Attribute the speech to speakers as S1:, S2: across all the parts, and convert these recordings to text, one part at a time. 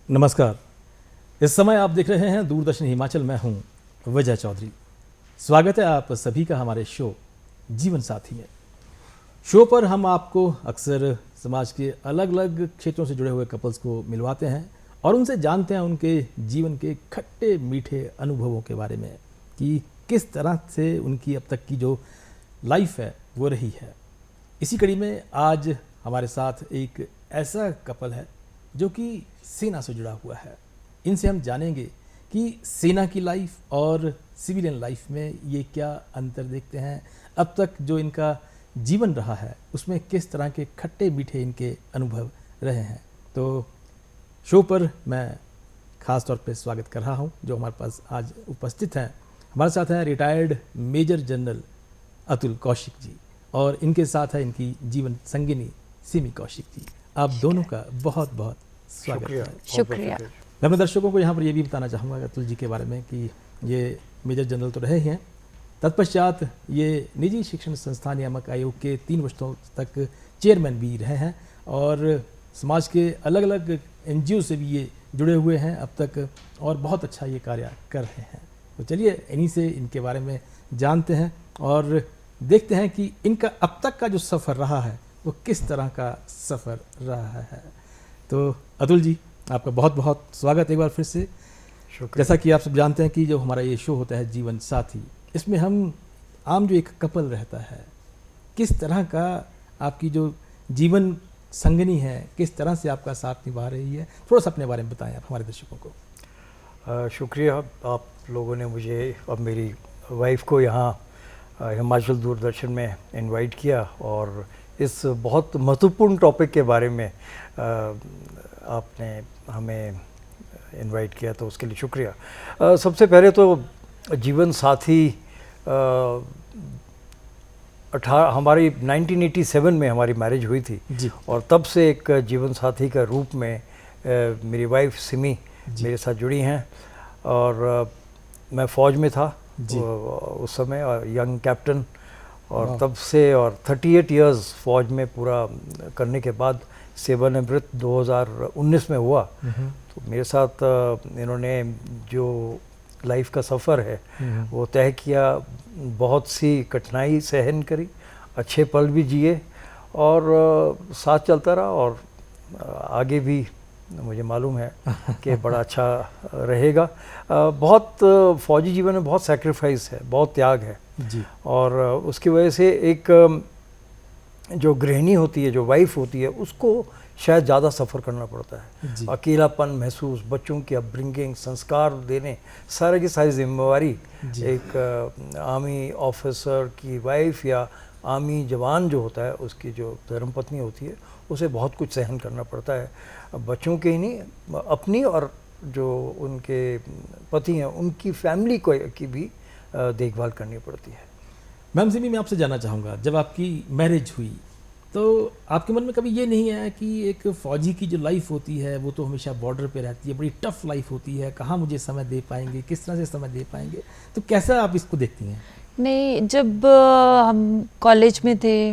S1: नमस्कार। इस समय आप देख रहे हैं दूरदर्शन हिमाचल। मैं हूं विजय चौधरी। स्वागत है आप सभी का हमारे शो जीवन साथी में। शो पर हम आपको अक्सर समाज के अलग अलग क्षेत्रों से जुड़े हुए कपल्स को मिलवाते हैं और उनसे जानते हैं उनके जीवन के खट्टे मीठे अनुभवों के बारे में कि किस तरह से उनकी अब तक की जो लाइफ है वो रही है। इसी कड़ी में आज हमारे साथ एक ऐसा कपल है जो कि सेना से जुड़ा हुआ है। इनसे हम जानेंगे कि सेना की लाइफ और सिविलियन लाइफ में ये क्या अंतर देखते हैं, अब तक जो इनका जीवन रहा है उसमें किस तरह के खट्टे मीठे इनके अनुभव रहे हैं। तो शो पर मैं ख़ास तौर पे स्वागत कर रहा हूं जो हमारे पास आज उपस्थित हैं। हमारे साथ हैं retired major general Atul Kaushik ji और इनके साथ है इनकी जीवन संगिनी सिमी कौशिक जी। आप दोनों का बहुत बहुत स्वागत है।
S2: शुक्रिया।
S1: मैं अपने दर्शकों को यहाँ पर ये भी बताना चाहूँगा अतुल जी के बारे में कि ये मेजर जनरल तो रहे ही हैं, तत्पश्चात ये निजी शिक्षण संस्थान नियामक आयोग के 3 वर्षों तक चेयरमैन भी रहे हैं और समाज के अलग अलग NGO से भी ये जुड़े हुए हैं अब तक और बहुत अच्छा ये कार्य कर रहे हैं। तो चलिए इन्हीं से इनके बारे में जानते हैं और देखते हैं कि इनका अब तक का जो सफ़र रहा है वो किस तरह का सफ़र रहा है। तो अतुल जी आपका बहुत बहुत स्वागत एक बार फिर से। जैसा कि आप सब जानते हैं कि जो हमारा ये शो होता है जीवन साथी, इसमें हम आम जो एक कपल रहता है किस तरह का आपकी जो जीवन संगनी है किस तरह से आपका साथ निभा रही है, थोड़ा सा अपने बारे में बताएं आप हमारे दर्शकों को।
S3: शुक्रिया, आप लोगों ने मुझे और मेरी वाइफ को यहाँ हिमाचल दूरदर्शन में इनवाइट किया और इस बहुत महत्वपूर्ण टॉपिक के बारे में आपने हमें इनवाइट किया तो उसके लिए शुक्रिया। सबसे पहले तो जीवन साथी हमारी 1987 में हमारी मैरिज हुई थी
S1: जी।
S3: और तब से एक जीवन साथी का रूप में मेरी वाइफ सिमी मेरे साथ जुड़ी हैं और मैं फ़ौज में था उस समय यंग कैप्टन और तब से और 38 इयर्स फ़ौज में पूरा करने के बाद सेवानिवृत्त 2019 में हुआ। तो मेरे साथ इन्होंने जो लाइफ का सफ़र है वो तय किया, बहुत सी कठिनाई सहन करी, अच्छे पल भी जिए और साथ चलता रहा और आगे भी मुझे मालूम है कि बड़ा अच्छा रहेगा। बहुत फ़ौजी जीवन में बहुत सैक्रिफाइस है, बहुत त्याग है
S1: जी।
S3: और उसकी वजह से एक जो गृहिणी होती है, जो वाइफ होती है, उसको शायद ज़्यादा सफ़र करना पड़ता है। अकेलापन महसूस, बच्चों की अपब्रिंगिंग, संस्कार देने, सारे की सारी जिम्मेवारी एक आर्मी ऑफिसर की वाइफ या आर्मी जवान जो होता है उसकी जो धर्मपत्नी होती है उसे बहुत कुछ सहन करना पड़ता है। बच्चों के ही नहीं, अपनी और जो उनके पति हैं उनकी फैमिली को की भी देखभाल करनी पड़ती है।
S1: मैम सिमी, मैं आपसे जानना चाहूँगा, जब आपकी मैरिज हुई तो आपके मन में कभी ये नहीं आया कि एक फ़ौजी की जो लाइफ होती है वो तो हमेशा बॉर्डर पे रहती है, बड़ी टफ लाइफ होती है, कहाँ मुझे समय दे पाएंगे, किस तरह से समय दे पाएंगे, तो कैसा आप इसको देखती हैं?
S2: नहीं, जब हम कॉलेज में थे,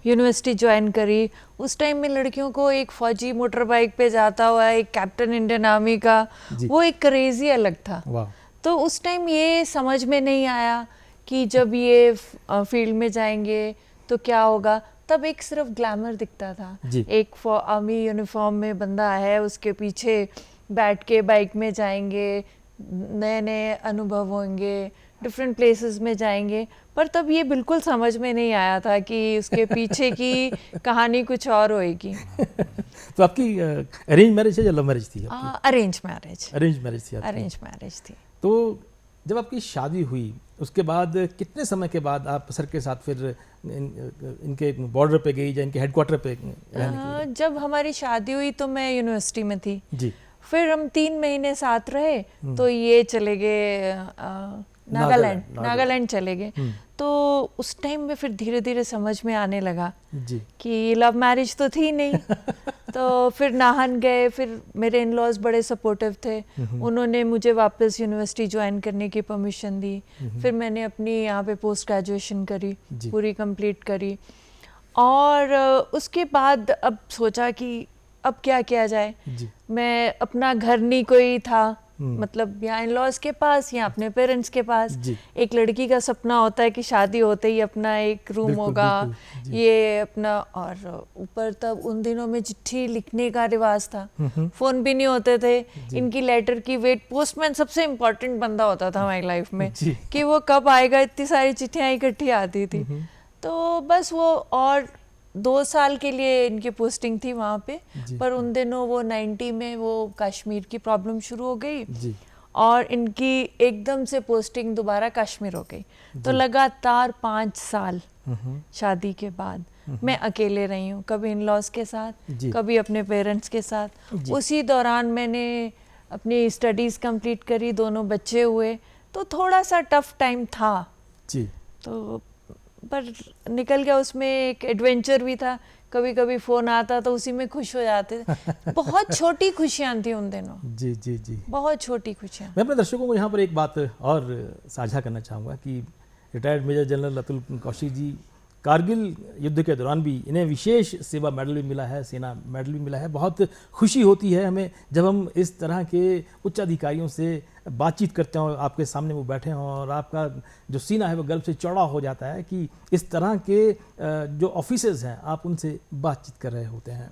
S2: यूनिवर्सिटी ज्वाइन करी, उस टाइम में लड़कियों को एक फ़ौजी मोटर बाइक पे जाता हुआ एक कैप्टन इंडियन आर्मी का वो एक क्रेज़ी अलग था।
S1: वाह।
S2: तो उस टाइम ये समझ में नहीं आया कि जब ये फील्ड में जाएंगे तो क्या होगा। तब एक सिर्फ ग्लैमर दिखता था, एक आर्मी यूनिफॉर्म में बंदा है, उसके पीछे बैठ के बाइक में जाएंगे, नए नए अनुभव होंगे, डिफरेंट प्लेसेस में जाएंगे, पर तब ये बिल्कुल समझ में नहीं आया था कि उसके पीछे की कहानी कुछ और होएगी।
S1: तो आपकी अरेंज मैरिज है या लव मैरिज थी?
S2: Arrange marriage.
S1: अरेंज मैरिज थी आपकी?
S2: अरेंज मैरिज थी।
S1: तो जब आपकी शादी हुई उसके बाद कितने समय के बाद आप सर के साथ फिर इनके बॉर्डर पे गई या इनके हेडक्वार्टर पे रहने के लिए?
S2: जब हमारी शादी हुई तो मैं यूनिवर्सिटी में थी
S1: जी।
S2: फिर हम 3 महीने साथ रहे तो ये चले गए नागालैंड चले गए। तो उस टाइम में फिर धीरे धीरे समझ में आने लगा
S1: जी
S2: कि लव मैरिज तो थी नहीं। तो फिर नाहन गए, फिर मेरे इन लॉज बड़े सपोर्टिव थे, उन्होंने मुझे वापस यूनिवर्सिटी ज्वाइन करने की परमिशन दी। फिर मैंने अपनी यहाँ पे पोस्ट ग्रेजुएशन करी, पूरी कंप्लीट करी और उसके बाद अब सोचा कि अब क्या किया जाए।
S1: जी
S2: मैं अपना घर नहीं कोई था, मतलब यहाँ इन लॉज के पास या अपने पेरेंट्स के पास।
S1: जी
S2: एक लड़की का सपना होता है कि शादी होते ही अपना एक रूम
S1: बिल्कुल,
S2: होगा,
S1: बिल्कुल, जी।
S2: ये अपना, और ऊपर तब उन दिनों में चिट्ठी लिखने का रिवाज था, फोन भी नहीं होते थे, इनकी लेटर की वेट, पोस्टमैन सबसे इम्पोर्टेंट बंदा होता था हमारी लाइफ में
S1: जी।
S2: कि वो कब आएगा, इतनी सारी चिट्ठियाँ इकट्ठी आती थी। तो बस वो, और 2 साल के लिए इनकी पोस्टिंग थी वहाँ पे,
S1: जी।
S2: पर उन दिनों वो 90 में वो कश्मीर की प्रॉब्लम शुरू हो गई
S1: जी
S2: और इनकी एकदम से पोस्टिंग दोबारा कश्मीर हो गई। तो लगातार 5 साल शादी के बाद मैं अकेले रही हूँ, कभी इन लॉज के साथ,
S1: जी।
S2: कभी अपने पेरेंट्स के साथ।
S1: जी।
S2: उसी दौरान मैंने अपनी स्टडीज़ कंप्लीट करी, दोनों बच्चे हुए, तो थोड़ा सा टफ टाइम था।
S1: जी
S2: तो पर निकल गया, उसमें एक एडवेंचर भी था, कभी कभी फ़ोन आता तो उसी में खुश हो जाते थे। बहुत छोटी खुशियाँ थी उन दिनों,
S1: जी जी जी।
S2: बहुत छोटी खुशियाँ।
S1: मैं अपने दर्शकों को यहाँ पर एक बात और साझा करना चाहूँगा कि retired major general Atul Kaushik ji, Kargil युद्ध के दौरान भी इन्हें विशेष सेवा मेडल भी मिला है, सेना मेडल भी मिला है। बहुत खुशी होती है हमें जब हम इस तरह के उच्च अधिकारियों से बातचीत करते हैं और आपके सामने वो बैठे हों और आपका जो सीना है वो गर्व से चौड़ा हो जाता है कि इस तरह के जो ऑफिसर्स हैं आप उनसे बातचीत कर रहे होते हैं।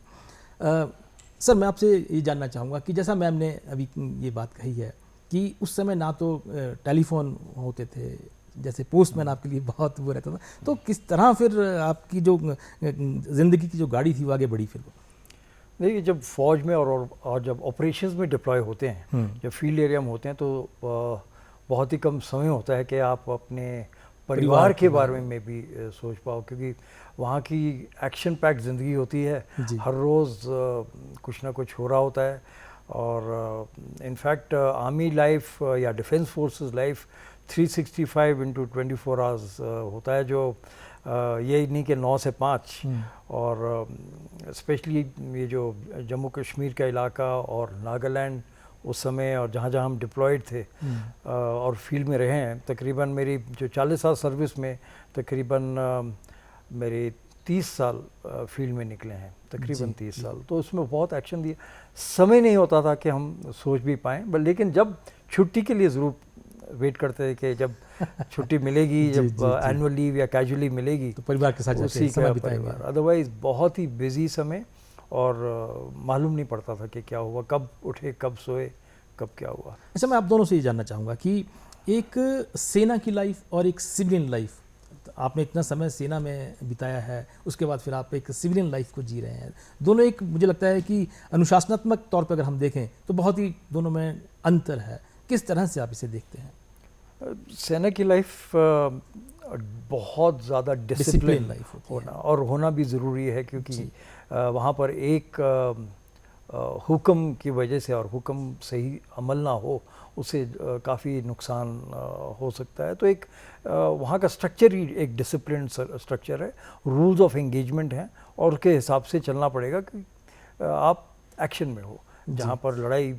S1: सर, मैं आपसे ये जानना चाहूँगा कि जैसा मैम ने अभी ये बात कही है कि उस समय ना तो टेलीफोन होते थे, जैसे पोस्टमैन आपके लिए बहुत वो रहता था, तो किस तरह फिर आपकी जो ज़िंदगी की जो गाड़ी थी वो आगे बढ़ी फिर?
S3: देखिए, जब फौज में और जब ऑपरेशंस में डिप्लॉय होते हैं, जब फील्ड एरिया में होते हैं, तो बहुत ही कम समय होता है कि आप अपने परिवार के बारे में भी सोच पाओ, क्योंकि वहाँ की एक्शन पैक्ड ज़िंदगी होती है, हर रोज़ कुछ ना कुछ हो रहा होता है। और इनफैक्ट आर्मी लाइफ या defence forces life 365 into 24 hours होता है, जो ये नहीं कि 9 से 5। और स्पेशली ये जो जम्मू कश्मीर का इलाका और नागालैंड उस समय, और जहाँ जहाँ हम डिप्लॉयड थे और फील्ड में रहे हैं, तकरीबन मेरी जो 40 साल सर्विस में, तकरीबन मेरे 30 साल फील्ड में निकले हैं, तकरीबन 30 साल। तो उसमें बहुत एक्शन दिया, समय नहीं होता था कि हम सोच भी पाएँ, लेकिन जब छुट्टी के लिए ज़रूर वेट करते थे कि जब छुट्टी मिलेगी, जब एनुअल लीव या कैजुअली मिलेगी तो
S1: परिवार के साथ
S3: उसी समय बिताएंगे। अदरवाइज बहुत ही बिजी समय, और मालूम नहीं पड़ता था कि क्या हुआ, कब उठे, कब सोए, कब क्या हुआ।
S1: अच्छा, मैं आप दोनों से ये जानना चाहूँगा कि एक सेना की लाइफ और एक सिविलियन लाइफ, आपने इतना समय सेना में बिताया है, उसके बाद फिर आप एक सिविलियन लाइफ को जी रहे हैं, दोनों एक, मुझे लगता है कि अनुशासनात्मक तौर पर अगर हम देखें तो बहुत ही दोनों में अंतर है। किस तरह से आप इसे देखते हैं?
S3: सेना की लाइफ बहुत ज़्यादा डिसिप्लिन
S1: लाइफ
S3: होना, और होना भी ज़रूरी है, क्योंकि वहाँ पर एक हुक्म की वजह से, और हुक्म सही अमल ना हो, उससे काफ़ी नुकसान हो सकता है। तो एक वहाँ का स्ट्रक्चर ही एक डिसिप्लिन स्ट्रक्चर है, रूल्स ऑफ एंगेजमेंट हैं, और उसके हिसाब से चलना पड़ेगा कि आप एक्शन में हो। जहाँ पर लड़ाई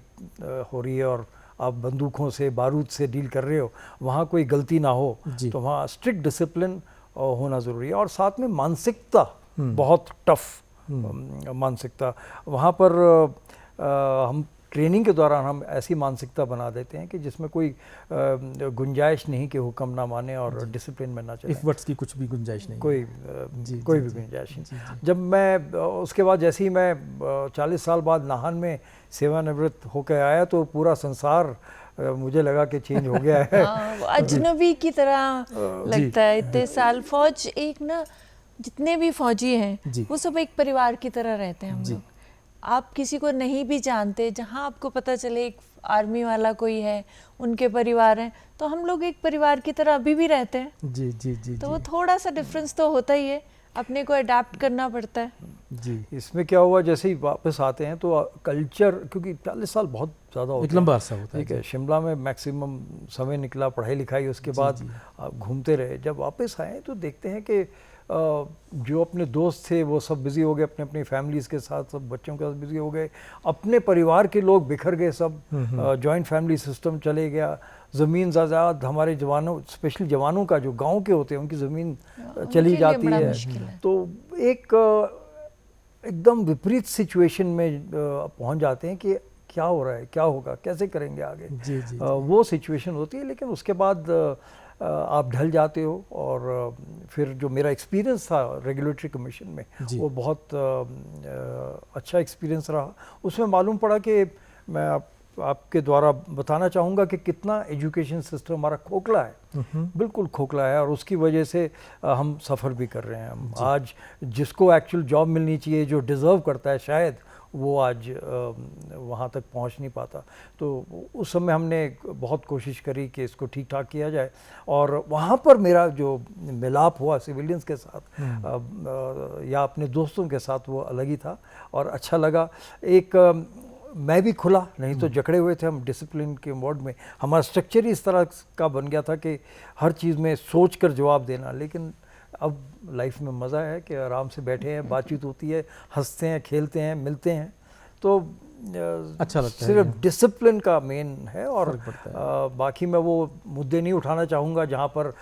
S3: हो रही है और आप बंदूकों से, बारूद से डील कर रहे हो, वहाँ कोई गलती ना हो, तो वहाँ स्ट्रिक्ट डिसिप्लिन होना ज़रूरी है। और साथ में मानसिकता, बहुत टफ मानसिकता, वहाँ पर हम ट्रेनिंग के दौरान हम ऐसी मानसिकता बना देते हैं कि जिसमें कोई गुंजाइश नहीं कि हुक्म ना माने और डिसिप्लिन में ना चले।
S1: इफ़र्ट्स की कुछ भी गुंजाइश नहीं,
S3: कोई भी गुंजाइश नहीं। जब मैं उसके बाद, जैसे ही मैं 40 साल बाद नाहन में सेवानिवृत्त होकर आया, तो पूरा संसार मुझे लगा कि चेंज हो गया है।
S2: अजनबी की तरह लगता है इतने साल। फौज एक ना, जितने भी फौजी हैं वो सब एक परिवार की तरह रहते हैं हम लोग। आप किसी को नहीं भी जानते, जहाँ आपको पता चले एक आर्मी वाला कोई है, उनके परिवार हैं, तो हम लोग एक परिवार की तरह अभी भी रहते हैं।
S1: जी जी जी।
S2: तो वो थोड़ा सा डिफरेंस तो होता ही है, अपने को अडाप्ट करना पड़ता है।
S3: जी। इसमें क्या हुआ, जैसे ही वापस आते हैं तो कल्चर, क्योंकि 40 साल बहुत ज़्यादा होता है,
S1: लंबा अरसा होता है।
S3: ठीक है, शिमला में मैक्सिमम समय निकला, पढ़ाई लिखाई, उसके बाद आप घूमते रहे। जब वापस आए तो देखते हैं कि जो अपने दोस्त थे वो सब बिज़ी हो गए, अपने अपनी फैमिलीज़ के साथ, सब बच्चों के साथ बिज़ी हो गए, अपने परिवार के लोग बिखर गए, सब जॉइंट फैमिली सिस्टम चले गया। ज़मीन ज़ायदाद हमारे जवानों, स्पेशली जवानों का, जो गांव के होते हैं, उनकी ज़मीन चली जाती है। तो एक एकदम विपरीत सिचुएशन में पहुंच जाते हैं कि क्या हो रहा है, क्या होगा, कैसे करेंगे आगे।
S1: जी, जी,
S3: वो सिचुएशन होती है, लेकिन उसके बाद आप ढल जाते हो। और फिर जो मेरा एक्सपीरियंस था रेगुलेटरी कमीशन में, वो बहुत अच्छा एक्सपीरियंस रहा। उसमें मालूम पड़ा कि मैं आपके द्वारा बताना चाहूँगा कि कितना एजुकेशन सिस्टम हमारा खोखला है, बिल्कुल खोखला है, और उसकी वजह से हम सफ़र भी कर रहे हैं। हम आज जिसको एक्चुअल जॉब मिलनी चाहिए, जो डिज़र्व करता है, शायद वो आज वहाँ तक पहुँच नहीं पाता। तो उस समय हमने बहुत कोशिश करी कि इसको ठीक ठाक किया जाए, और वहाँ पर मेरा जो मिलाप हुआ सिविलियंस के साथ या अपने दोस्तों के साथ, वो अलग ही था और अच्छा लगा। एक मैं भी खुला, नहीं तो जकड़े हुए थे हम डिसिप्लिन के मोड में। हमारा स्ट्रक्चर ही इस तरह का बन गया था कि हर चीज़ में सोच कर जवाब देना। लेकिन अब लाइफ में मज़ा है कि आराम से बैठे हैं, बातचीत होती है, हंसते हैं, खेलते हैं, मिलते हैं, तो
S1: अच्छा लगता है।
S3: सिर्फ डिसिप्लिन का मेन है, और बाकी मैं वो मुद्दे नहीं उठाना चाहूँगा जहाँ पर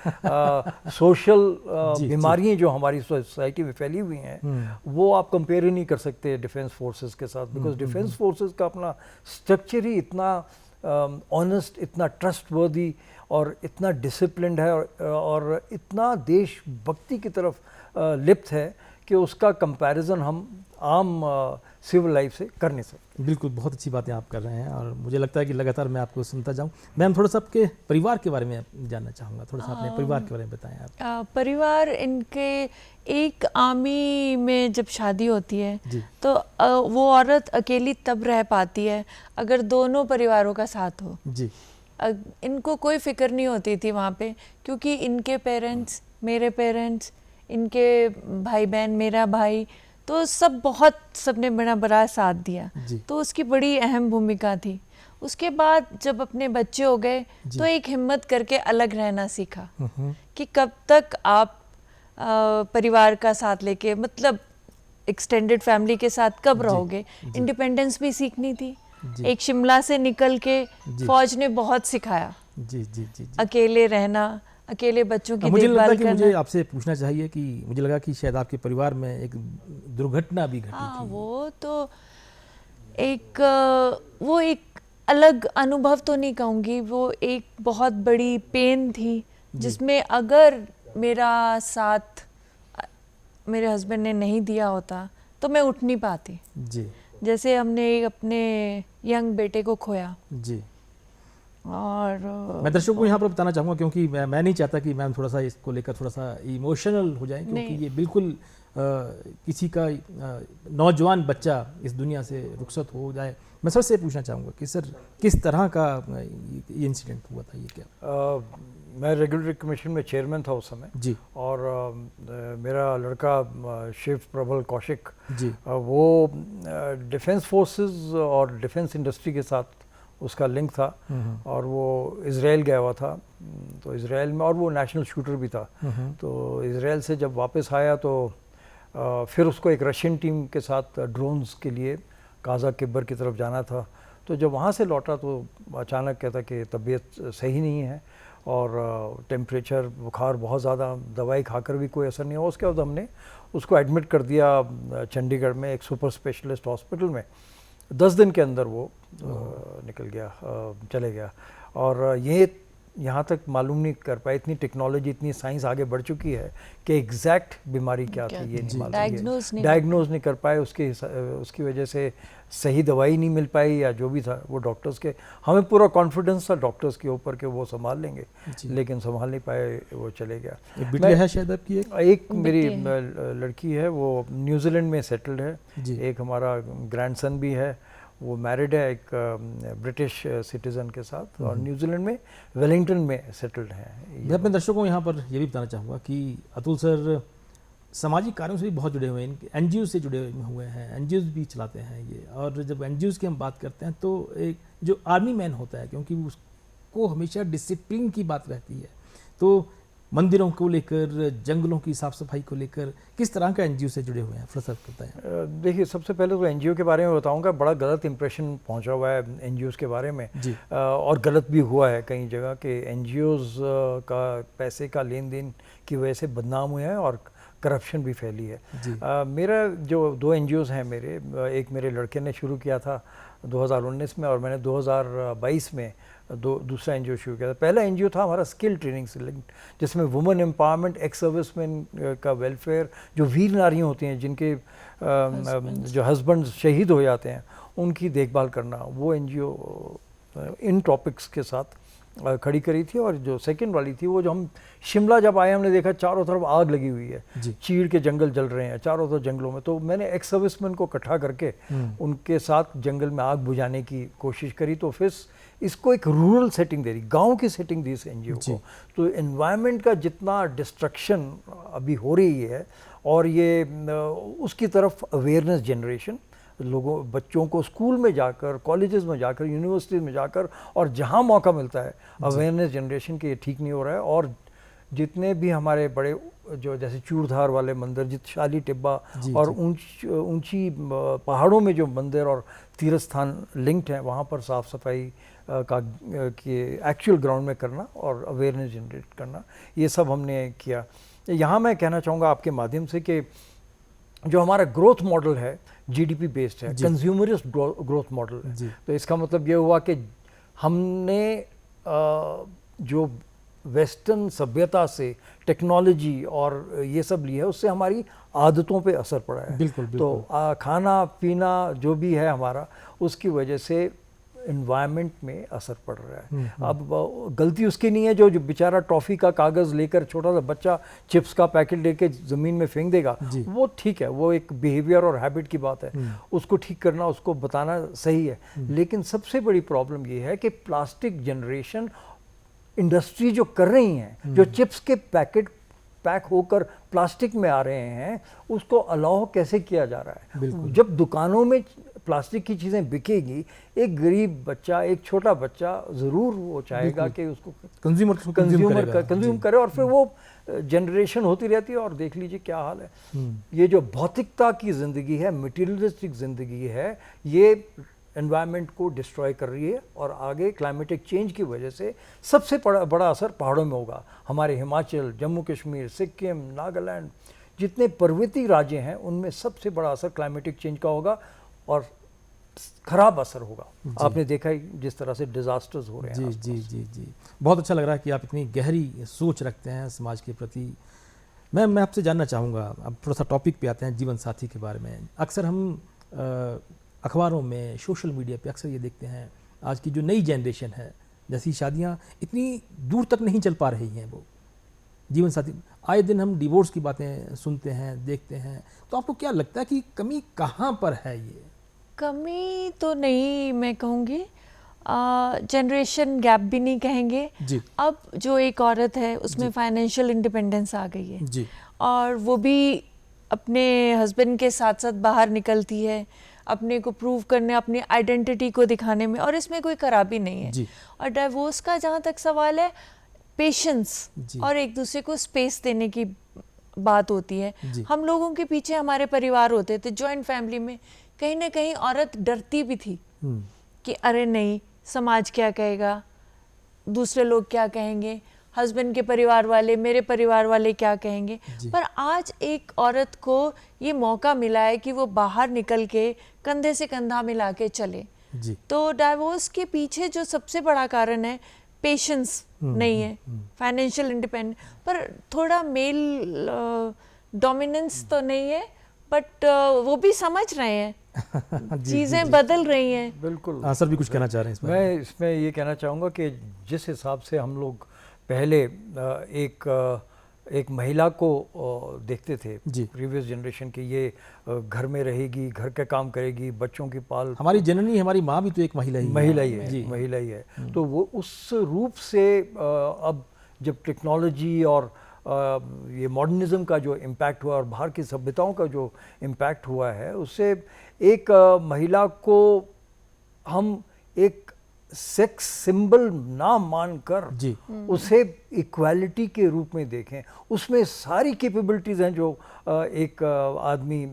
S3: सोशल बीमारियाँ जो हमारी सोसाइटी में फैली हुई हैं, वो आप कंपेयर ही नहीं कर सकते डिफेंस फोर्सेस के साथ। बिकॉज डिफेंस फोर्सेस का अपना स्ट्रक्चर ही इतना ऑनेस्ट, इतना ट्रस्टवर्दी और इतना डिसिप्लिन्ड है, और इतना देशभक्ति की तरफ लिप्त है कि उसका कंपैरिजन हम आम सिविल लाइफ से कर नहीं सकते।
S1: बिल्कुल, बहुत अच्छी बातें आप कर रहे हैं, और मुझे लगता है कि लगातार मैं आपको सुनता जाऊं। मैम, थोड़ा सा आपके परिवार के बारे में जानना चाहूँगा, थोड़ा सा अपने परिवार के बारे में बताएं आप।
S2: परिवार, इनके एक आर्मी में जब शादी होती है तो वो औरत अकेली तब रह पाती है अगर दोनों परिवारों का साथ हो।
S1: जी।
S2: इनको कोई फिक्र नहीं होती थी वहाँ पे, क्योंकि इनके पेरेंट्स, मेरे पेरेंट्स, इनके भाई बहन, मेरा भाई, तो सबने बड़ा साथ दिया, तो उसकी बड़ी अहम भूमिका थी। उसके बाद जब अपने बच्चे हो गए तो एक हिम्मत करके अलग रहना सीखा कि कब तक आप परिवार का साथ लेके, मतलब एक्सटेंडेड फैमिली के साथ कब रहोगे। इंडिपेंडेंस भी सीखनी थी। एक शिमला से निकल के फौज ने बहुत सिखाया, अकेले रहना, अकेले बच्चों की देखभाल करना।
S1: मुझे आपसे पूछना चाहिए कि मुझे लगा कि शायद आपके परिवार में एक दुर्घटना भी घटी थी।
S2: वो तो वो एक अलग अनुभव तो नहीं कहूँगी, वो एक बहुत बड़ी पेन थी जिसमें अगर मेरा साथ मेरे हस्बैंड ने नहीं दिया होता तो मैं उठ नहीं पाती।
S1: जी।
S2: जैसे हमने अपने यंग बेटे को खोया।
S1: जी।
S2: और
S1: मैं दर्शकों को यहाँ पर बताना चाहूँगा, क्योंकि मैं नहीं चाहता कि मैम थोड़ा सा इसको लेकर थोड़ा सा इमोशनल हो जाए, क्योंकि ये बिल्कुल किसी का नौजवान बच्चा इस दुनिया से रुखसत हो जाए। मैं सर से पूछना चाहूँगा कि सर किस तरह का ये इंसिडेंट हुआ था, ये क्या?
S3: मैं रेगुलेटरी कमीशन में चेयरमैन था उस समय
S1: जी,
S3: और मेरा लड़का शिव प्रबल कौशिक
S1: जी,
S3: वो डिफेंस फोर्सेस और डिफेंस इंडस्ट्री के साथ उसका लिंक था, और वो इज़राइल गया हुआ था। तो इज़राइल में, और वो नेशनल शूटर भी था, तो इज़राइल से जब वापस आया तो फिर उसको एक रशियन टीम के साथ ड्रोन्स के लिए काजा किब्बर की तरफ जाना था। तो जब वहाँ से लौटा तो अचानक कहता कि तबीयत सही नहीं है, और टेम्परेचर, बुखार बहुत ज़्यादा, दवाई खाकर भी कोई असर नहीं हुआ। उसके बाद हमने उसको एडमिट कर दिया चंडीगढ़ में एक सुपर स्पेशलिस्ट हॉस्पिटल में। 10 दिन के अंदर वो निकल गया, चले गया। और ये यहाँ तक मालूम नहीं कर पाए, इतनी टेक्नोलॉजी, इतनी साइंस आगे बढ़ चुकी है कि एग्जैक्ट बीमारी क्या थी ये नहीं मालूम, डायग्नोज नहीं कर पाए। उसकी वजह से सही दवाई नहीं मिल पाई, या जो भी था वो डॉक्टर्स के, हमें पूरा कॉन्फिडेंस था डॉक्टर्स के ऊपर कि वो संभाल लेंगे, लेकिन संभाल नहीं पाए, वो चले गया।
S1: बेटी है शायद आपकी?
S3: एक मेरी लड़की है, वो न्यूजीलैंड में सेटल्ड है। एक हमारा ग्रैंडसन भी है, वो मैरिड है एक ब्रिटिश सिटीज़न के साथ, और न्यूजीलैंड में वेलिंगटन में सेटल्ड है।
S1: मैं अपने दर्शकों को यहाँ पर ये भी बताना चाहूँगा कि अतुल सर सामाजिक कार्यों से भी बहुत जुड़े हुए हैं, एनजीओ से जुड़े हुए हैं, एनजीओ भी चलाते हैं ये। और जब एनजीओ की हम बात करते हैं तो एक जो आर्मी मैन होता है, क्योंकि उसको हमेशा डिसिप्लिन की बात रहती है, तो मंदिरों को लेकर, जंगलों की साफ सफाई को लेकर किस तरह का एनजीओ से जुड़े हुए हैं, फरसत बताएं।
S3: देखिए, सबसे पहले तो एनजीओ के बारे में बताऊंगा। बड़ा गलत इंप्रेशन पहुंचा हुआ है एनजीओ के बारे में, और गलत भी हुआ है कई जगह कि एनजीओ का पैसे का लेन देन की वजह से बदनाम हुए हैं, और करप्शन भी फैली है। मेरा जो 2 NGOs हैं मेरे, एक मेरे लड़के ने शुरू किया था 2019 में और मैंने 2022 में दूसरा NGO शुरू किया था। पहला NGO था हमारा स्किल ट्रेनिंग से लिंक्ड, जिसमें वुमेन एम्पावरमेंट, एक्स सर्विसमैन का वेलफेयर, जो वीर नारियाँ होती हैं जिनके जो हस्बैंड शहीद हो जाते हैं उनकी देखभाल करना, वो NGO इन टॉपिक्स के साथ खड़ी करी थी। और जो सेकंड वाली थी वो जो हम शिमला जब आए हमने देखा चारों तरफ आग लगी हुई है, चीड़ के जंगल जल रहे हैं चारों तरफ जंगलों में, तो मैंने एक्स सर्विसमैन को इकट्ठा करके उनके साथ जंगल में आग बुझाने की कोशिश करी। तो फिर इसको एक रूरल सेटिंग दे दी, गांव की सेटिंग दी इस NGO को। तो एनवायरनमेंट का जितना डिस्ट्रक्शन अभी हो रही है और ये उसकी तरफ अवेयरनेस जनरेशन, लोगों बच्चों को स्कूल में जाकर, कॉलेजेस में जाकर, यूनिवर्सिटीज़ में जाकर और जहां मौका मिलता है अवेयरनेस जनरेशन के, ये ठीक नहीं हो रहा है। और जितने भी हमारे बड़े जो जैसे चूड़धार वाले मंदिर, शाली टिब्बा और ऊंची पहाड़ों में जो मंदिर और तीर्थ स्थान लिंक्ड हैं, वहाँ पर साफ़ सफाई का कि एक्चुअल ग्राउंड में करना और अवेयरनेस जनरेट करना, ये सब हमने किया। यहाँ मैं कहना चाहूँगा आपके माध्यम से कि जो हमारा ग्रोथ मॉडल है GDP बेस्ड है, कंज्यूमरिस्ट ग्रोथ मॉडल है। तो इसका मतलब ये हुआ कि हमने जो वेस्टर्न सभ्यता से टेक्नोलॉजी और ये सब लिया है, उससे हमारी आदतों पे असर पड़ा है।
S1: बिल्कुल।
S3: तो खाना पीना जो भी है हमारा, उसकी वजह से एनवायरनमेंट में असर पड़ रहा है। अब गलती उसकी नहीं है जो बेचारा टॉफ़ी का कागज़ लेकर, छोटा सा बच्चा चिप्स का पैकेट लेके ज़मीन में फेंक देगा, वो ठीक है, वो एक बिहेवियर और हैबिट की बात है, उसको ठीक करना, उसको बताना सही है। लेकिन सबसे बड़ी प्रॉब्लम ये है कि प्लास्टिक जनरेशन इंडस्ट्री जो कर रही हैं, जो चिप्स के पैकेट पैक होकर प्लास्टिक में आ रहे हैं, उसको अलाउ कैसे किया जा रहा है। जब दुकानों में प्लास्टिक की चीज़ें बिकेगी, एक गरीब बच्चा, एक छोटा बच्चा ज़रूर वो चाहेगा कि उसको कंज्यूम करे और फिर वो जनरेशन होती रहती है। और देख लीजिए क्या हाल है। ये जो भौतिकता की ज़िंदगी है, मटीरियलिस्टिक ज़िंदगी है, ये एनवायरनमेंट को डिस्ट्रॉय कर रही है। और आगे क्लाइमेटिक चेंज की वजह से सबसे बड़ा असर पहाड़ों में होगा। हमारे हिमाचल, जम्मू कश्मीर, सिक्किम, नागालैंड, जितने पर्वतीय राज्य हैं, उनमें सबसे बड़ा असर क्लाइमेटिक चेंज का होगा और खराब असर होगा। आपने देखा ही जिस तरह से डिजास्टर्स हो रहे हैं।
S1: जी। बहुत अच्छा लग रहा है कि आप इतनी गहरी सोच रखते हैं समाज के प्रति। मैं आपसे जानना चाहूँगा, अब थोड़ा सा टॉपिक पे आते हैं, जीवन साथी के बारे में। अक्सर हम अखबारों में, सोशल मीडिया पे अक्सर ये देखते हैं, आज की जो नई जनरेशन है, जैसी शादियाँ इतनी दूर तक नहीं चल पा रही हैं, वो जीवन साथी, आए दिन हम डिवोर्स की बातें सुनते हैं, देखते हैं। तो आपको क्या लगता है कि कमी कहाँ पर है? ये
S2: कमी तो नहीं मैं कहूँगी, जनरेशन गैप भी नहीं कहेंगे
S1: जी।
S2: अब जो एक औरत है उसमें फाइनेंशियल इंडिपेंडेंस आ गई है
S1: जी।
S2: और वो भी अपने हस्बैंड के साथ साथ बाहर निकलती है अपने को प्रूव करने, अपनी आइडेंटिटी को दिखाने में, और इसमें कोई खराबी नहीं है। और डाइवोर्स का जहाँ तक सवाल है, पेशेंस और एक दूसरे को स्पेस देने की बात होती है। हम लोगों के पीछे हमारे परिवार होते थे, जॉइंट फैमिली में कहीं ना कहीं औरत डरती भी थी कि अरे नहीं, समाज क्या कहेगा, दूसरे लोग क्या कहेंगे, हस्बैंड के परिवार वाले, मेरे परिवार वाले क्या कहेंगे। पर आज एक औरत को ये मौका मिला है कि वो बाहर निकल के कंधे से कंधा मिला के चले। तो डाइवोर्स के पीछे जो सबसे बड़ा कारण है, पेशेंस नहीं है, फाइनेंशियल इंडिपेंडेंस, पर थोड़ा मेल डोमिनेंस तो नहीं है, बट वो भी समझ रहे हैं चीजें बदल रही हैं।
S3: बिल्कुल।
S1: सर भी कुछ कहना चाह रहे हैं इसमें?
S3: मैं इसमें ये कहना चाहूँगा कि जिस हिसाब से हम लोग पहले एक महिला को देखते थे, प्रीवियस जनरेशन की, ये घर में रहेगी, घर का काम करेगी, बच्चों की पाल,
S1: हमारी जननी, हमारी माँ भी तो एक महिला ही है।
S3: तो वो उस रूप से अब जब टेक्नोलॉजी और ये मॉडर्निज्म का जो इम्पैक्ट हुआ और बाहर की सभ्यताओं का जो इम्पैक्ट हुआ है, उससे एक महिला को हम एक सेक्स सिंबल ना मानकर
S1: जी
S3: उसे इक्वालिटी के रूप में देखें। उसमें सारी कैपेबिलिटीज़ हैं जो एक आदमी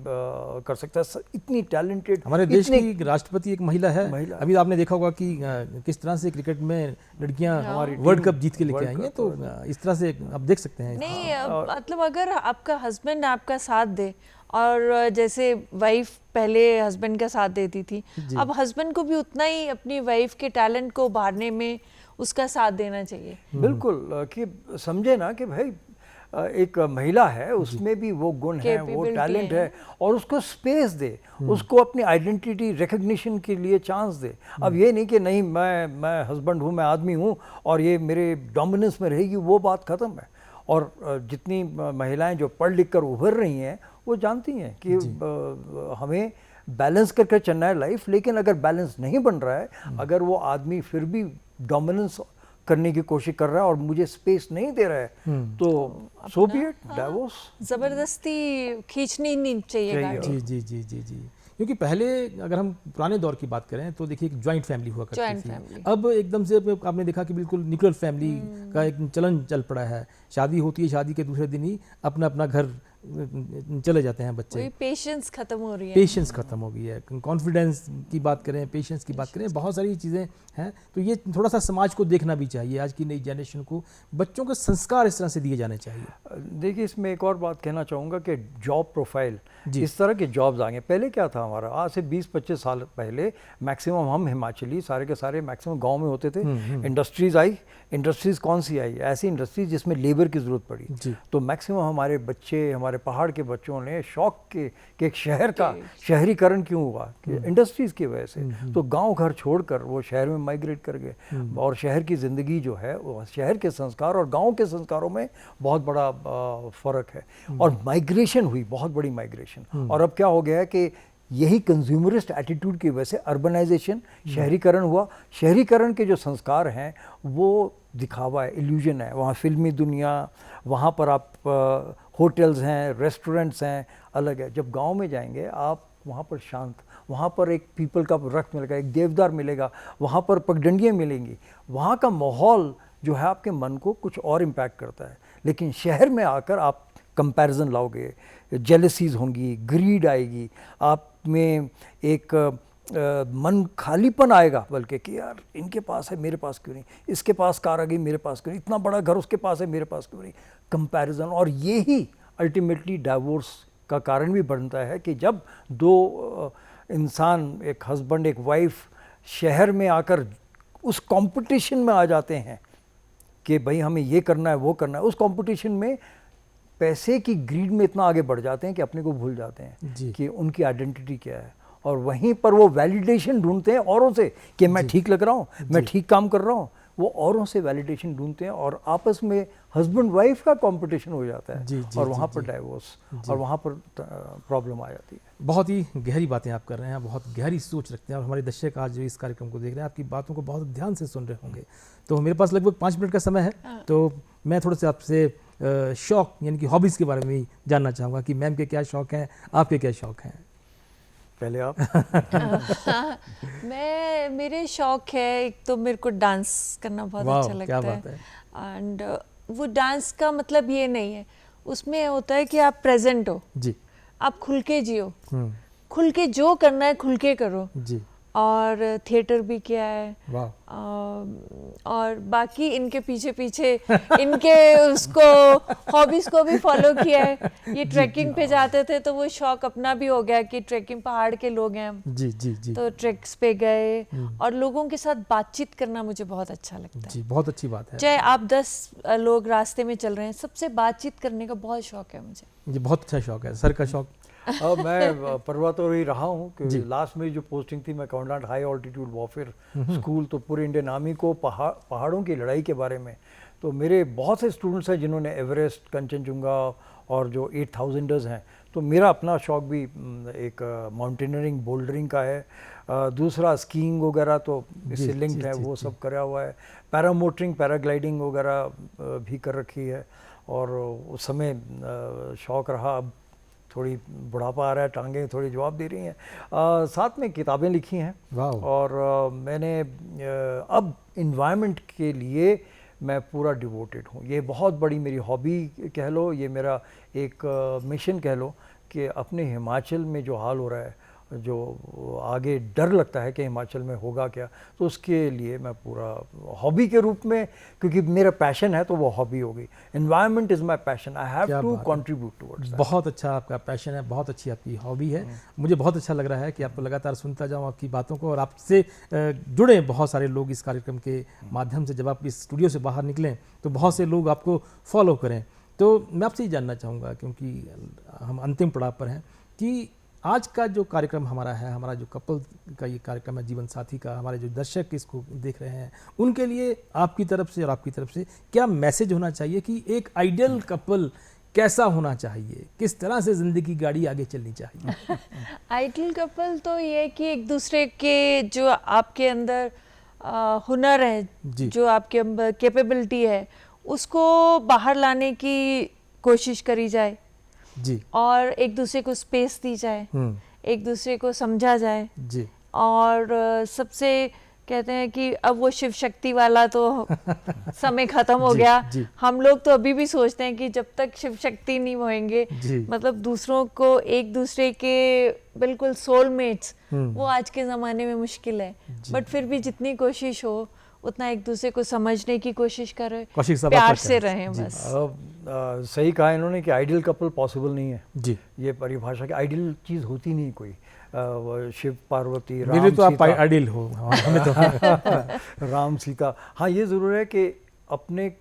S3: कर सकता है। इतनी टैलेंटेड,
S1: हमारे देश की राष्ट्रपति एक महिला है।
S3: महिला।
S1: अभी आपने देखा होगा कि किस तरह से क्रिकेट में लड़कियां
S3: हमारी
S1: वर्ल्ड
S3: टीम
S1: कप जीत के लेके आई हैं, तो इस तरह से आप देख सकते हैं।
S2: नहीं मतलब अगर आपका हस्बैंड आपका साथ दे, और जैसे वाइफ पहले हस्बैंड का साथ देती थी, अब हस्बैंड को भी उतना ही अपनी वाइफ के टैलेंट को उभारने में उसका साथ देना चाहिए।
S3: बिल्कुल, कि समझे ना कि भाई एक महिला है, उसमें भी वो गुण है, वो टैलेंट है, और उसको स्पेस दे, उसको अपनी आइडेंटिटी रिकग्निशन के लिए चांस दे। अब ये नहीं कि नहीं मैं हस्बैंड हूँ, मैं आदमी हूँ और ये मेरे डोमिनेंस में रहेगी, वो बात ख़त्म है। और जितनी महिलाएं जो पढ़ लिख कर उभर रही हैं वो जानती हैं कि हमें बैलेंस करके चलना है लाइफ। लेकिन अगर बैलेंस नहीं बन रहा है, अगर वो आदमी फिर भी डोमिनेंस करने की कोशिश कर रहा है और मुझे स्पेस नहीं दे रहा है, तो सो बी इट, डाइवोर्स।
S2: जबरदस्ती खींचनी नहीं चाहिए गाड़ी।
S1: जी जी जी जी जी क्योंकि पहले अगर हम पुराने दौर की बात करें तो देखिए एक जॉइंट फैमिली हुआ करती थी। अब एकदम से आपने देखा कि बिल्कुल न्यूक्लियर फैमिली का एक चलन चल पड़ा है। शादी होती है, शादी के दूसरे दिन ही अपना अपना घर चले जाते हैं बच्चे।
S2: पेशेंस खत्म हो रही है,
S1: पेशेंस खत्म हो गई है। कॉन्फिडेंस की बात करें, पेशेंस की बात करें, बहुत सारी चीज़ें हैं। तो ये थोड़ा सा समाज को देखना भी चाहिए, आज की नई जनरेशन को बच्चों को संस्कार इस तरह से दिए जाने चाहिए।
S3: देखिए, इसमें एक और बात कहना चाहूँगा कि जॉब प्रोफाइल, इस तरह के जॉब्स आ गए। पहले क्या था हमारा, आज से 20-25 साल पहले मैक्सिमम हम हिमाचली सारे के सारे मैक्सिमम गांव में होते थे। इंडस्ट्रीज़ आई। इंडस्ट्रीज़ कौन सी आई? ऐसी इंडस्ट्रीज जिसमें लेबर की ज़रूरत पड़ी। तो मैक्सिमम हमारे बच्चे, हमारे पहाड़ के बच्चों ने शौक के कि एक शहर का शहरीकरण क्यों हुआ, कि इंडस्ट्रीज़ की वजह से। तो गांव घर छोड़कर वो शहर में माइग्रेट कर गए। और शहर की ज़िंदगी जो है, वो शहर के संस्कार और गांव के संस्कारों में बहुत बड़ा फ़र्क है। और माइग्रेशन हुई, बहुत बड़ी माइग्रेशन। और अब क्या हो गया है कि यही कंज्यूमरिस्ट एटीट्यूड की वजह से अर्बनाइजेशन, शहरीकरण हुआ। शहरीकरण के जो संस्कार हैं वो दिखावा है, इल्यूजन है। वहाँ फिल्मी दुनिया, वहाँ पर आप होटल्स हैं, रेस्टोरेंट्स हैं, अलग है। जब गांव में जाएंगे आप, वहाँ पर शांत, वहाँ पर एक पीपल का रख मिलेगा, एक देवदार मिलेगा, वहाँ पर पगडंडियाँ मिलेंगी। वहाँ का माहौल जो है आपके मन को कुछ और इम्पैक्ट करता है। लेकिन शहर में आकर आप कंपैरिजन लाओगे, जेलसीज होंगी, ग्रीड आएगी, आप में एक मन खालीपन आएगा, बल्कि कि यार इनके पास है, मेरे पास क्यों नहीं, इसके पास कार आ गई, मेरे पास क्यों नहीं, इतना बड़ा घर उसके पास है, मेरे पास क्यों नहीं, कंपैरिजन। और ये ही अल्टीमेटली डाइवोर्स का कारण भी बनता है कि जब दो इंसान, एक हस्बैंड एक वाइफ, शहर में आकर उस कंपटीशन में आ जाते हैं कि भाई हमें ये करना है, वो करना है। उस कंपटीशन में पैसे की ग्रीड में इतना आगे बढ़ जाते हैं कि अपने को भूल जाते हैं कि उनकी आइडेंटिटी क्या है। और वहीं पर वो वैलिडेशन ढूंढते हैं औरों से कि मैं ठीक लग रहा हूँ, मैं ठीक काम कर रहा हूँ। वो औरों से वैलिडेशन ढूंढते हैं और आपस में हस्बैंड वाइफ का कंपटीशन हो जाता है। और वहाँ पर डाइवोर्स और वहाँ पर प्रॉब्लम आ जाती है।
S1: बहुत ही गहरी बातें आप कर रहे हैं, बहुत गहरी सोच रखते हैं। और हमारे दर्शक आज जो इस कार्यक्रम को देख रहे हैं, आपकी बातों को बहुत ध्यान से सुन रहे होंगे। तो मेरे पास लगभग 5 मिनट का समय है, तो मैं थोड़ा सा आपसे शौक यानी कि हॉबीज़ के बारे में ही जानना चाहूँगा कि मैम के क्या शौक हैं, आपके क्या शौक हैं।
S3: पहले आप।
S2: मेरे शौक है, एक तो मेरे को डांस करना बहुत अच्छा लगता है। एंड वो डांस का मतलब ये नहीं है, उसमें होता है कि आप प्रेजेंट हो जी, आप खुल के जियो, खुल के जो करना है खुल के करो जी। और थिएटर भी किया है। और बाकी इनके पीछे पीछे इनके उसको हॉबीज को भी फॉलो किया है। ये ट्रैकिंग पे जाते थे तो वो शौक अपना भी हो गया कि ट्रैकिंग, पहाड़ के लोग हैं हम जी जी जी, तो ट्रैक्स पे गए और लोगों के साथ बातचीत करना मुझे बहुत अच्छा लगता है जी। बहुत अच्छी बात है। चाहे आप 10 लोग रास्ते में चल रहे हैं, सबसे बातचीत करने का बहुत शौक है मुझे। ये बहुत अच्छा शौक है। सर का शौक?
S3: मैं पर्वतों रहा हूँ क्योंकि लास्ट मेरी जो पोस्टिंग थी, मैं commandant high altitude warfare school, तो पूरे इंडियन आर्मी को पहाड़ों की लड़ाई के बारे में। तो मेरे बहुत से स्टूडेंट्स हैं जिन्होंने एवरेस्ट, कंचनजुंगा और जो 8000ers हैं। तो मेरा अपना शौक भी एक माउंटेनियरिंग, बोल्डरिंग का है। दूसरा स्कीइंग वगैरह तो इससे लिंक्ड है, वो सब करा हुआ है। पैरामोटरिंग, पैराग्लाइडिंग वगैरह भी कर रखी है। और उस समय शौक रहा। अब थोड़ी बुढ़ापा आ रहा है, टांगें थोड़ी जवाब दे रही हैं। साथ में किताबें लिखी हैं
S1: वाह।
S3: और मैंने अब इन्वायरमेंट के लिए मैं पूरा डिवोटेड हूँ। ये बहुत बड़ी मेरी हॉबी कह लो, ये मेरा एक मिशन कह लो कि अपने हिमाचल में जो हाल हो रहा है, जो आगे डर लगता है कि हिमाचल में होगा क्या, तो उसके लिए मैं पूरा हॉबी के रूप में, क्योंकि मेरा पैशन है तो वो हॉबी होगी। Environment is my passion, I have to contribute towards that.
S1: बहुत अच्छा आपका पैशन है, बहुत अच्छी आपकी हॉबी है। मुझे बहुत अच्छा लग रहा है कि आपको लगातार सुनता जाऊं आपकी बातों को, और आपसे जुड़े बहुत सारे लोग इस कार्यक्रम के माध्यम से। जब आप इस स्टूडियो से बाहर निकलें तो बहुत से लोग आपको फॉलो करें। तो मैं आपसे ये जानना चाहूँगा, क्योंकि हम अंतिम पड़ाव पर हैं, कि आज का जो कार्यक्रम हमारा है, हमारा जो कपल का ये कार्यक्रम है, जीवन साथी का, हमारे जो दर्शक इसको देख रहे हैं, उनके लिए आपकी तरफ से और आपकी तरफ से क्या मैसेज होना चाहिए कि एक आइडियल कपल कैसा होना चाहिए, किस तरह से ज़िंदगी की गाड़ी आगे चलनी चाहिए?
S2: आइडियल कपल तो ये है कि एक दूसरे के जो आपके अंदर हुनर है, जो आपके अंदर कैपेबिलिटी है, उसको बाहर लाने की कोशिश करी जाए
S1: जी,
S2: और एक दूसरे को स्पेस दी जाए, एक दूसरे को समझा जाए
S1: जी।
S2: और सबसे कहते हैं कि अब वो शिव शक्ति वाला तो समय खत्म हो
S1: जी,
S2: गया।
S1: जी।
S2: हम लोग तो अभी भी सोचते हैं कि जब तक शिव शक्ति नहीं होएंगे,
S1: जी।
S2: मतलब दूसरों को, एक दूसरे के बिल्कुल सोलमेट्स, वो आज के ज़माने में मुश्किल है। बट फिर भी जितनी कोशिश हो उतना एक दूसरे को समझने की कोशिश करें, प्यार से रहें बस।
S3: सही कहा इन्होंने कि आइडियल कपल पॉसिबल नहीं है
S1: जी।
S3: ये परिभाषा की आइडियल चीज़ होती नहीं कोई। शिव पार्वती,
S1: मेरे
S3: राम
S1: तो आप
S3: सीता,
S1: आइडियल हो, हमें तो
S3: राम सीता। हाँ, ये ज़रूर है कि अपने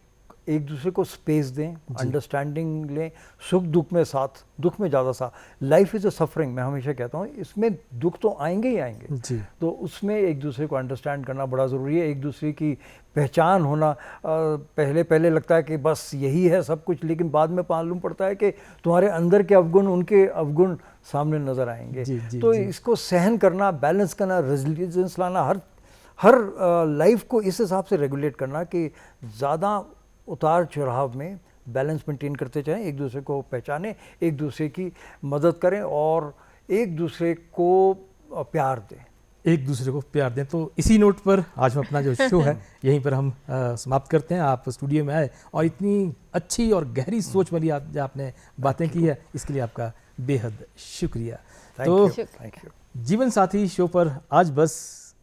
S3: एक दूसरे को स्पेस दें, अंडरस्टैंडिंग लें, सुख दुख में साथ, दुख में ज़्यादा साथ। लाइफ इज़ अ सफरिंग, मैं हमेशा कहता हूँ, इसमें दुख तो आएंगे ही आएंगे
S1: जी।
S3: तो उसमें एक दूसरे को अंडरस्टैंड करना बड़ा ज़रूरी है। एक दूसरे की पहचान होना, पहले लगता है कि बस यही है सब कुछ, लेकिन बाद में मालूम पड़ता है कि तुम्हारे अंदर के अवगुण, उनके अवगुण सामने नज़र आएंगे। तो इसको सहन करना, बैलेंस करना, रेजिलियंस लाना, हर लाइफ को इस हिसाब से रेगुलेट करना कि ज़्यादा उतार चढ़ाव में बैलेंस मेंटेन करते जाएं, एक दूसरे को पहचानें, एक दूसरे की मदद करें और एक दूसरे को प्यार दें।
S1: एक दूसरे को प्यार दें। तो इसी नोट पर आज हम अपना जो शो है यहीं पर हम समाप्त करते हैं। आप स्टूडियो में आए और इतनी अच्छी और गहरी सोच वाली आपने बातें की है, इसके लिए आपका बेहद शुक्रिया। तो
S3: थैंक यू।
S1: जीवन साथी शो पर आज बस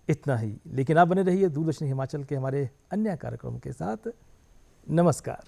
S1: इतना ही, लेकिन आप बने रहिए दूरदर्शन हिमाचल के हमारे अन्य कार्यक्रमों के साथ। नमस्कार।